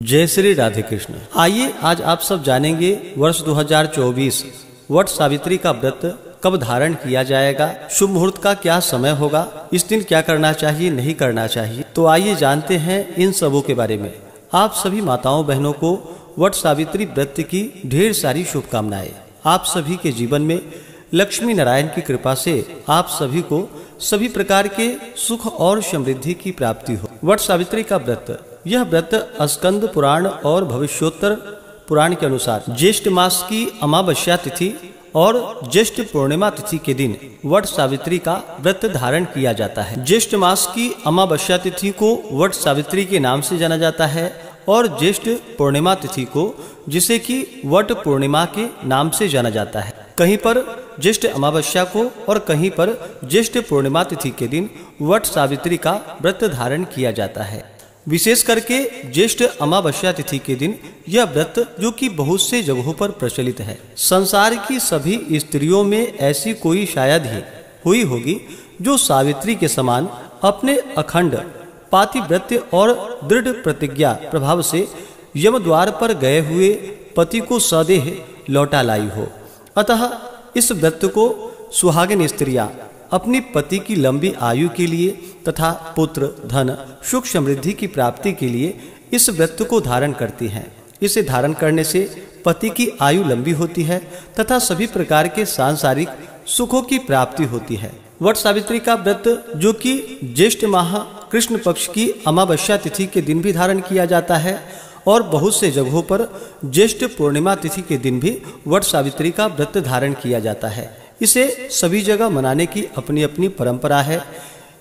जय श्री राधे कृष्ण। आइए आज आप सब जानेंगे वर्ष 2024 वट सावित्री का व्रत कब धारण किया जाएगा, शुभ मुहूर्त का क्या समय होगा, इस दिन क्या करना चाहिए नहीं करना चाहिए। तो आइए जानते हैं इन सबों के बारे में। आप सभी माताओं बहनों को वट सावित्री व्रत की ढेर सारी शुभकामनाएं। आप सभी के जीवन में लक्ष्मी नारायण की कृपा से आप सभी को सभी प्रकार के सुख और समृद्धि की प्राप्ति हो। वट सावित्री का व्रत, यह व्रत स्कंद पुराण और भविष्योत्तर पुराण के अनुसार ज्येष्ठ मास की अमावस्या तिथि और ज्येष्ठ पूर्णिमा तिथि के दिन वट सावित्री का व्रत धारण किया जाता है। ज्येष्ठ मास की अमावस्या तिथि को वट सावित्री के नाम से जाना जाता है और ज्येष्ठ पूर्णिमा तिथि को, जिसे कि वट पूर्णिमा के नाम से जाना जाता है। कहीं पर ज्येष्ठ अमावस्या को और कहीं पर ज्येष्ठ पूर्णिमा तिथि के दिन वट सावित्री का व्रत धारण किया जाता है। विशेष करके ज्येष्ठ अमावस्या तिथि के दिन यह व्रत, जो कि बहुत से जगहों पर प्रचलित है, संसार की सभी स्त्रियों में ऐसी कोई शायद ही हुई होगी जो सावित्री के समान अपने अखंड पातिव्रत्य और दृढ़ प्रतिज्ञा प्रभाव से यम द्वार पर गए हुए पति को सदेह लौटा लाई हो। अतः इस व्रत को सुहागिन स्त्रियां अपनी पति की लंबी आयु के लिए तथा पुत्र, धन, सुख समृद्धि की प्राप्ति के लिए इस व्रत को धारण करती हैं। इसे धारण करने से पति की आयु लंबी होती है तथा सभी प्रकार के सांसारिक सुखों की प्राप्ति होती है। वट सावित्री का व्रत, जो कि ज्येष्ठ माह कृष्ण पक्ष की अमावस्या तिथि के दिन भी धारण किया जाता है और बहुत से जगहों पर ज्येष्ठ पूर्णिमा तिथि के दिन भी वट सावित्री का व्रत धारण किया जाता है। इसे सभी जगह मनाने की अपनी अपनी परंपरा है।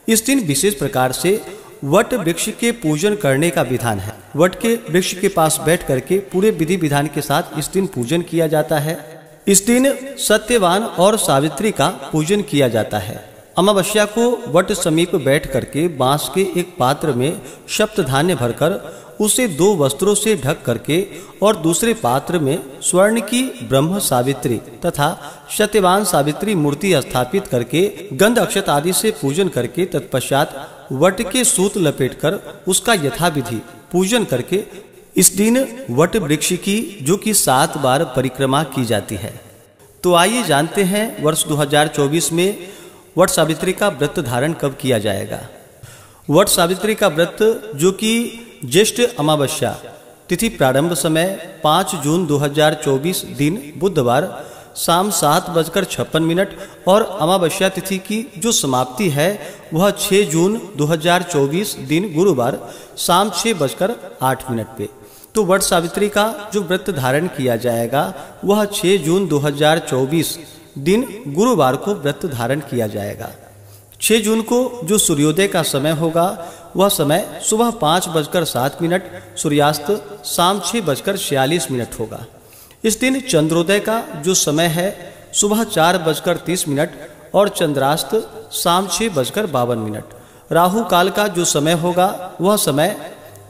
इस दिन विशेष प्रकार से वट वृक्ष के पूजन करने का विधान है। वट के वृक्ष के पास बैठ करके पूरे विधि विधान के साथ इस दिन पूजन किया जाता है। इस दिन सत्यवान और सावित्री का पूजन किया जाता है। अमावस्या को वट समीप बैठ करके बांस के एक पात्र में सप्त धान्य भरकर उसे 2 वस्त्रों से ढक करके और दूसरे पात्र में स्वर्ण की ब्रह्म सावित्री तथा सत्यवान सावित्री मूर्ति स्थापित करके गंध अक्षत आदि से पूजन करके तत्पश्चात वट के सूत लपेटकर उसका यथाविधि पूजन करके इस दिन वट वृक्ष की, जो कि 7 बार परिक्रमा की जाती है। तो आइए जानते हैं वर्ष 2024 में वट सावित्री का व्रत धारण कब किया जाएगा। वट सावित्री का व्रत, जो कि ज्येष्ठ अमावस्या तिथि प्रारंभ समय 5 जून 2024 दिन बुधवार शाम 7:56 और अमावस्या तिथि की जो समाप्ति है वह 6 जून 2024 दिन गुरुवार शाम 6:08 पे। तो वट सावित्री का जो व्रत धारण किया जाएगा वह 6 जून 2024 दिन गुरुवार को व्रत धारण किया जाएगा। 6 जून को जो सूर्योदय का समय होगा वह समय सुबह 5:07, सूर्यास्त शाम 6:46 होगा। इस दिन चंद्रोदय का जो समय है सुबह 4:30 और चंद्रास्त शाम 6:52। राहु काल का जो समय होगा वह समय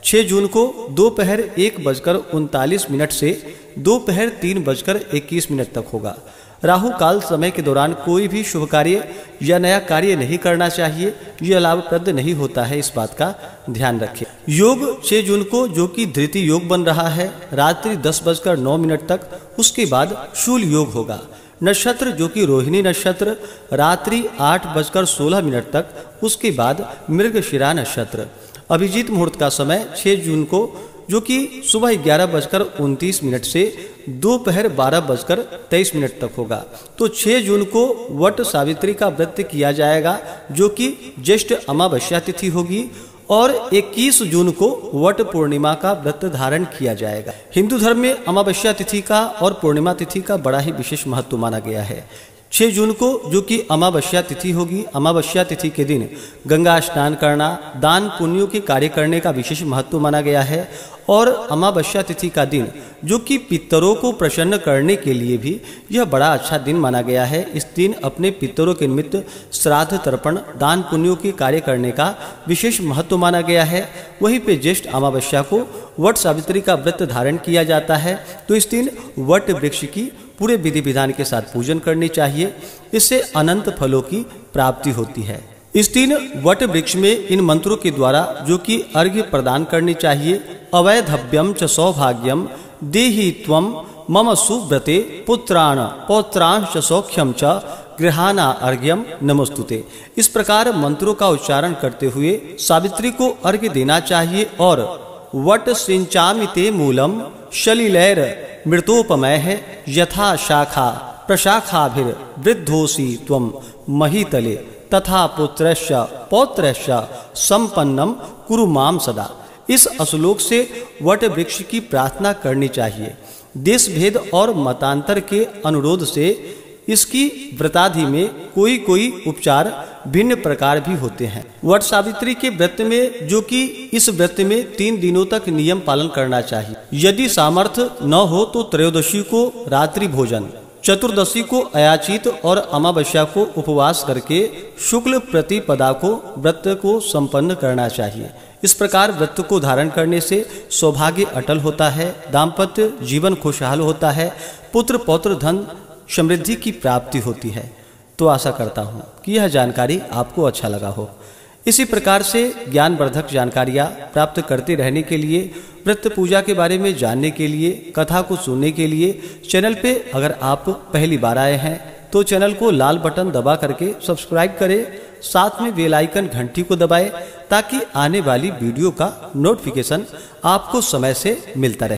6 जून को दोपहर 1:39 से दोपहर 3:21 तक होगा। राहु काल समय के दौरान कोई भी शुभ कार्य या नया कार्य नहीं करना चाहिए, यह लाभप्रद नहीं होता है, इस बात का ध्यान रखें। योग 6 जून को, जो कि धृति योग बन रहा है, रात्रि 10:09 तक, उसके बाद शूल योग होगा। नक्षत्र, जो कि रोहिणी नक्षत्र, रात्रि 8:16 तक, उसके बाद मृगशिरा नक्षत्र। अभिजीत मुहूर्त का समय 6 जून को, जो कि सुबह 11:29 से दोपहर 12:23 तक होगा। तो 6 जून को वट सावित्री का व्रत किया जाएगा, जो कि ज्येष्ठ अमावस्या तिथि होगी, और 21 जून को वट पूर्णिमा का व्रत धारण किया जाएगा। हिंदू धर्म में अमावस्या तिथि का और पूर्णिमा तिथि का बड़ा ही विशेष महत्व माना गया है। 6 जून को, जो कि अमावस्या तिथि होगी, अमावस्या तिथि के दिन गंगा स्नान करना, दान पुण्यों के कार्य करने का विशेष महत्व माना गया है। और अमावस्या तिथि का दिन, जो कि पितरों को प्रसन्न करने के लिए भी यह बड़ा अच्छा दिन माना गया है। इस दिन अपने पितरों के निमित्त श्राद्ध, तर्पण, दान पुण्यों के कार्य करने का विशेष महत्व माना गया है। वहीं पे ज्येष्ठ अमावस्या को वट सावित्री का व्रत धारण किया जाता है। तो इस दिन वट वृक्ष की पूरे विधि विधान के साथ पूजन करनी चाहिए, इससे अनंत फलों की प्राप्ति होती है। इस दिन वट वृक्ष में इन मंत्रों के द्वारा जो कि अर्घ्य प्रदान करनी चाहिए। अवैधव्यम च सौभाग्यम देहि त्वं मम सुव्रते पुत्राण पौत्रांश सौख्यम च गृहाना अर्घ्यम नमस्तुते। इस प्रकार मंत्रों का उच्चारण करते हुए सावित्री को अर्घ्य देना चाहिए और वट सिंचामि ते मूलम शलिलैर मृतोपमय है यथा शाखा प्रशाखाभिर वृद्धोसी त्वं महीतले तथा पुत्रस्य पौत्रस्य संपन्नम कुरु माम सदा। इस श्लोक से वट वृक्ष की प्रार्थना करनी चाहिए। देश भेद और मतांतर के अनुरोध से इसकी व्रताधि में कोई उपचार भिन्न प्रकार भी होते हैं। वट सावित्री के व्रत में, जो कि इस व्रत में 3 दिनों तक नियम पालन करना चाहिए। यदि सामर्थ्य न हो तो त्रयोदशी को रात्रि भोजन, चतुर्दशी को अयाचित और अमावस्या को उपवास करके शुक्ल प्रतिपदा को व्रत को संपन्न करना चाहिए। इस प्रकार व्रत को धारण करने से सौभाग्य अटल होता है, दाम्पत्य जीवन खुशहाल होता है, पुत्र पौत्र धन समृद्धि की प्राप्ति होती है। तो आशा करता हूँ कि यह जानकारी आपको अच्छा लगा हो। इसी प्रकार से ज्ञानवर्धक जानकारियाँ प्राप्त करते रहने के लिए, व्रत पूजा के बारे में जानने के लिए, कथा को सुनने के लिए चैनल पे अगर आप पहली बार आए हैं तो चैनल को लाल बटन दबा करके सब्सक्राइब करें, साथ में बेल आइकन घंटी को दबाएं ताकि आने वाली वीडियो का नोटिफिकेशन आपको समय से मिलता रहे।